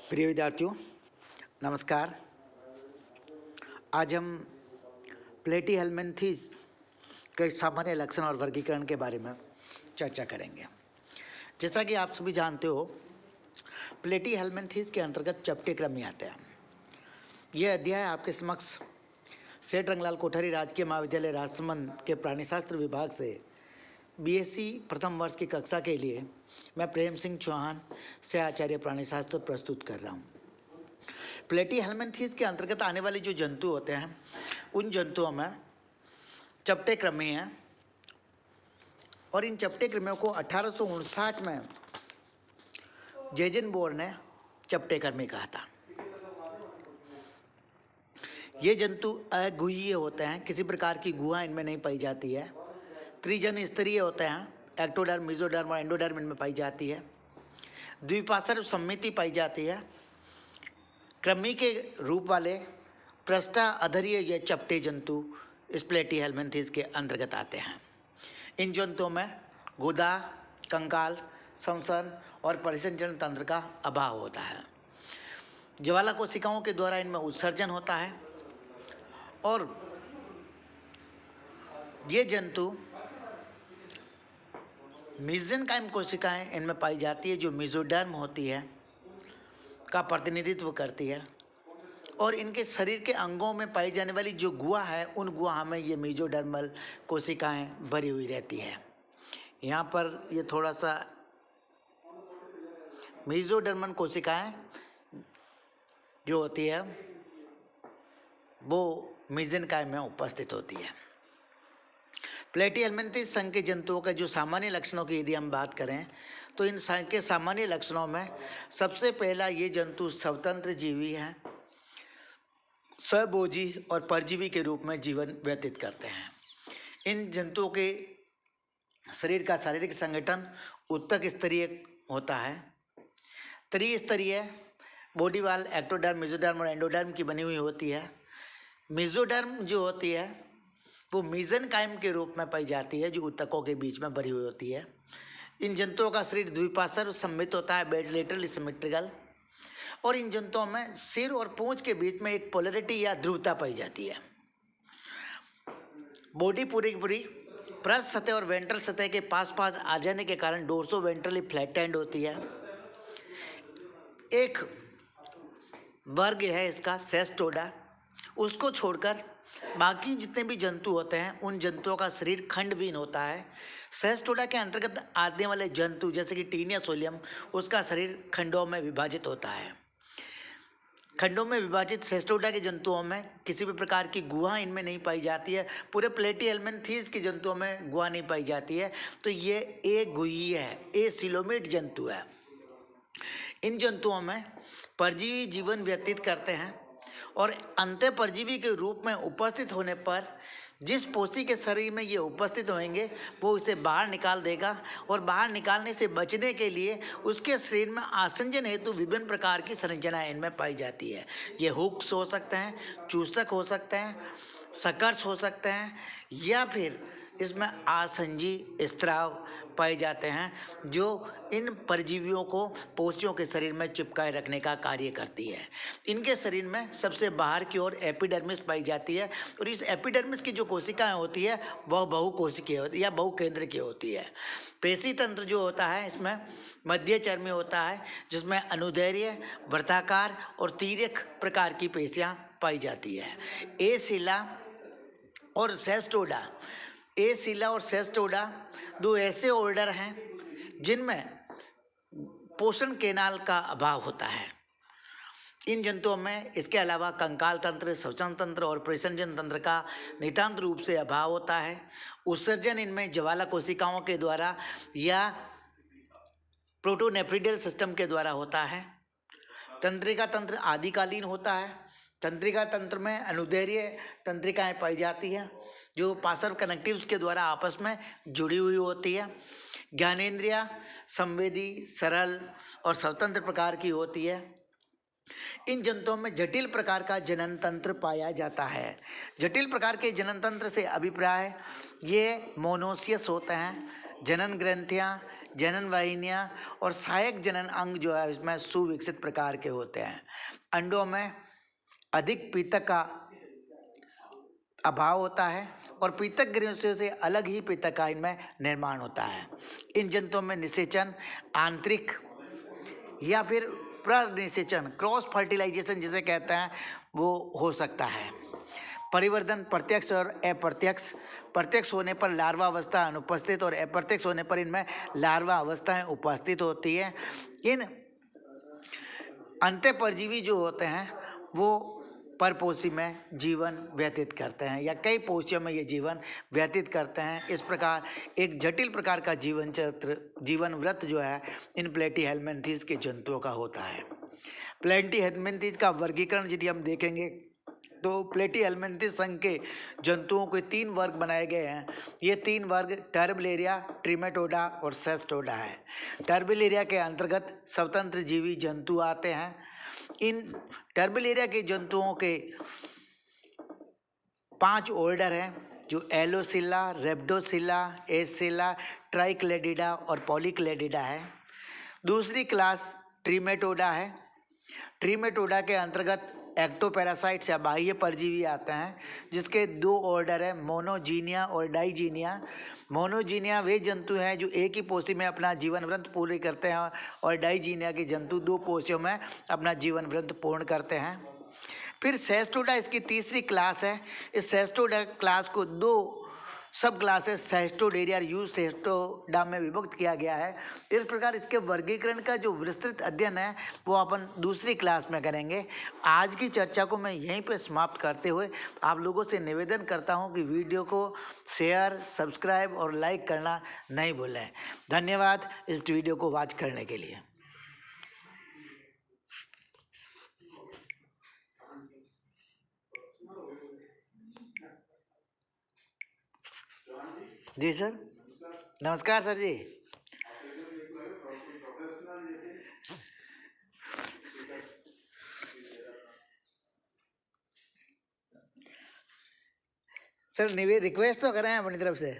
प्रिय विद्यार्थियों, नमस्कार। आज हम प्लेटीहेल्मिन्थेस के सामान्य लक्षण और वर्गीकरण के बारे में चर्चा करेंगे। जैसा कि आप सभी जानते हो, प्लेटीहेल्मिन्थेस के अंतर्गत चपटे क्रम में आते हैं। यह अध्याय आपके समक्ष सेठ रंगलाल कोठारी राजकीय महाविद्यालय राजसमंद के प्राणीशास्त्र विभाग से बीएससी प्रथम वर्ष की कक्षा के लिए मैं प्रेम सिंह चौहान से आचार्य प्राणीशास्त्र प्रस्तुत कर रहा हूँ। प्लेटीहेल्मिन्थेस के अंतर्गत आने वाले जो जंतु होते हैं, उन जंतुओं में चपटे कृमि हैं और इन चपटे कृमियों को 1859 में जेजनबोर ने चपटे कृमि कहा था। ये जंतु अगुह्य होते हैं, किसी प्रकार की गुहा इनमें नहीं पाई जाती है। त्रिजन स्तरीय होते हैं, एक्टोडर्म, मेसोडर्म और एंडोडर्म इनमें पाई जाती है। द्विपार्श्व सममिति पाई जाती है। कृमि के रूप वाले पृष्ठा अधरीय या चपटे जंतु इस प्लेटीहेल्मिन्थेस के अंतर्गत आते हैं। इन जंतुओं में गुदा, कंकाल, संसन और परिसंचरण तंत्र का अभाव होता है। ज्वाला कोशिकाओं के द्वारा इनमें उत्सर्जन होता है और ये जंतु मेसेनकाइम कोशिकाएं इनमें पाई जाती है, जो मेसोडर्म होती है का प्रतिनिधित्व करती है। और इनके शरीर के अंगों में पाई जाने वाली जो गुहा है, उन गुहा में ये मेसोडर्मल कोशिकाएं भरी हुई रहती है। यहाँ पर ये थोड़ा सा मेसोडर्मल कोशिकाएं जो होती है वो मेसेनकाइम में उपस्थित होती है। प्लेटीहेल्मिन्थेस संघ के जंतुओं के जो सामान्य लक्षणों की यदि हम बात करें तो इन संघ के सामान्य लक्षणों में सबसे पहला ये जंतु स्वतंत्र जीवी हैं, स्वभोजी और परजीवी के रूप में जीवन व्यतीत करते हैं। इन जंतुओं के शरीर का शारीरिक संगठन उत्तक स्तरीय होता है। त्रिस्तरीय बॉडी वाल एक्टोडर्म, मेसोडर्म और एंडोडर्म की बनी हुई होती है। मेसोडर्म जो होती है वो मेसेनकाइम के रूप में पाई जाती है, जो उत्तकों के बीच में भरी हुई होती है। इन जंतुओं का शरीर द्विपार्श्व सममित होता है, बिलेटरली सिमेट्रिकल, और इन जंतुओं में सिर और पूंछ के बीच में एक पोलरिटी या ध्रुवता पाई जाती है। बॉडी पूरी की पूरी पृष्ठ सतह और वेंट्रल सतह के पास पास आ जाने के कारण डोर्सो वेंट्रली फ्लैटेंड होती है। एक वर्ग है इसका सेस्टोडा, उसको छोड़कर बाकी जितने भी जंतु होते हैं उन जंतुओं का शरीर खंडविहीन होता है। सेस्टोडा के अंतर्गत आने वाले जंतु जैसे कि टीनिया सोलियम, उसका शरीर खंडों में विभाजित होता है। खंडों में विभाजित सेस्टोडा के जंतुओं में किसी भी प्रकार की गुहा इनमें नहीं पाई जाती है। पूरे प्लेटीहेल्मिन्थेस के जंतुओं में गुहा नहीं पाई जाती है, तो ये अगुह्य है, एसिलोमेट जंतु है। इन जंतुओं में परजीवी जीवन व्यतीत करते हैं और अंत्य परजीवी के रूप में उपस्थित होने पर जिस पोषी के शरीर में ये उपस्थित होंगे वो इसे बाहर निकाल देगा, और बाहर निकालने से बचने के लिए उसके शरीर में आसंजन हेतु विभिन्न प्रकार की संरचनाएं इनमें पाई जाती है। ये हुक्स हो सकते हैं, चूसक हो सकते हैं, सकर्स हो सकते हैं, या फिर इसमें आसंजी स्त्राव पाए जाते हैं, जो इन परजीवियों को पोषियों के शरीर में चिपकाए रखने का कार्य करती है। इनके शरीर में सबसे बाहर की ओर एपिडर्मिस पाई जाती है, और इस एपिडर्मिस की जो कोशिकाएं होती है वह बहुकोशिकीय होती है या बहुकेंद्र की होती है। पेशी तंत्र जो होता है इसमें मध्य चर्मी होता है, जिसमें अनुदैर्घ्य, वृत्ताकार और तिर्यक प्रकार की पेशियां पाई जाती है। एसिला और सेस्टोडा दो ऐसे ऑर्डर हैं जिनमें पोषण केनाल का अभाव होता है। इन जंतुओं में इसके अलावा कंकाल तंत्र, श्वसन तंत्र और परिसंचरण तंत्र का नितांत रूप से अभाव होता है। उत्सर्जन इनमें ज्वाला कोशिकाओं के द्वारा या प्रोटोनेफ्रिडियल सिस्टम के द्वारा होता है। तंत्रिका तंत्र आदिकालीन होता है। तंत्रिका तंत्र में अनुदैर्घ्य तंत्रिकाएं पाई जाती हैं, जो पार्श्व कनेक्टिव्स के द्वारा आपस में जुड़ी हुई होती है। ज्ञानेंद्रिया संवेदी, सरल और स्वतंत्र प्रकार की होती है। इन जंतुओं में जटिल प्रकार का जनन तंत्र पाया जाता है। जटिल प्रकार के जनन तंत्र से अभिप्राय ये मोनोसियस होते हैं। जनन ग्रंथियाँ जनन वाहिनियाँ और सहायक जनन अंग जो है इसमें सुविकसित प्रकार के होते हैं। अंडों में अधिक पीतक का अभाव होता है और पीतक ग्रंथियों से अलग ही पीतक का इनमें निर्माण होता है। इन जंतुओं में निषेचन आंतरिक या फिर प्रनिषेचन क्रॉस फर्टिलाइजेशन जिसे कहते हैं वो हो सकता है। परिवर्धन प्रत्यक्ष और अप्रत्यक्ष, प्रत्यक्ष होने पर लार्वा अवस्था अनुपस्थित और अप्रत्यक्ष होने पर इनमें लार्वा अवस्थाएं उपस्थित होती है। इन अंतःपरजीवी जो होते हैं वो परपोषी में जीवन व्यतीत करते हैं या कई पोषियों में ये जीवन व्यतीत करते हैं। इस प्रकार एक जटिल प्रकार का जीवन चक्र, जीवन व्रत जो है इन प्लेटीहेल्मिन्थेस के जंतुओं का होता है। प्लेटीहेल्मिन्थेस का वर्गीकरण यदि हम देखेंगे तो प्लेटीहेल्मिन्थेस संघ के जंतुओं के 3 वर्ग बनाए गए हैं। ये 3 वर्ग टर्बेलिया, ट्रिमेटोडा और सेस्टोडा है। टर्बेलिया के अंतर्गत स्वतंत्र जीवी जंतु आते हैं। इन टर्बेलिया के जंतुओं के 5 ऑर्डर हैं जो एलोसिला, रेप्डोसिला, एसिला, ट्राइक्लेडिडा और पॉलीक्लेडिडा है। दूसरी क्लास ट्रिमेटोडा है। ट्रिमेटोडा के अंतर्गत एक्टोपैरासाइट्स या बाह्य परजीवी आते हैं जिसके 2 ऑर्डर है मोनोजीनिया और डाइजीनिया। मोनोजीनिया वे जंतु हैं जो एक ही पोषी में अपना जीवन वृत्त पूरी करते हैं और डाइजीनिया के जंतु 2 पोषियों में अपना जीवन वृत्त पूर्ण करते हैं। फिर सेस्टोडा इसकी तीसरी क्लास है। इस सेस्टोडा क्लास को 2 सब क्लासेस सेस्टोडेरिया और यूसेस्टोडा में विभक्त किया गया है। इस प्रकार इसके वर्गीकरण का जो विस्तृत अध्ययन है वो अपन दूसरी क्लास में करेंगे। आज की चर्चा को मैं यहीं पे समाप्त करते हुए आप लोगों से निवेदन करता हूं कि वीडियो को शेयर, सब्सक्राइब और लाइक करना नहीं भूलें। धन्यवाद इस वीडियो को वॉच करने के लिए। जी सर, नमस्कार सर जी। सर रिक्वेस्ट तो करें अपनी तरफ से।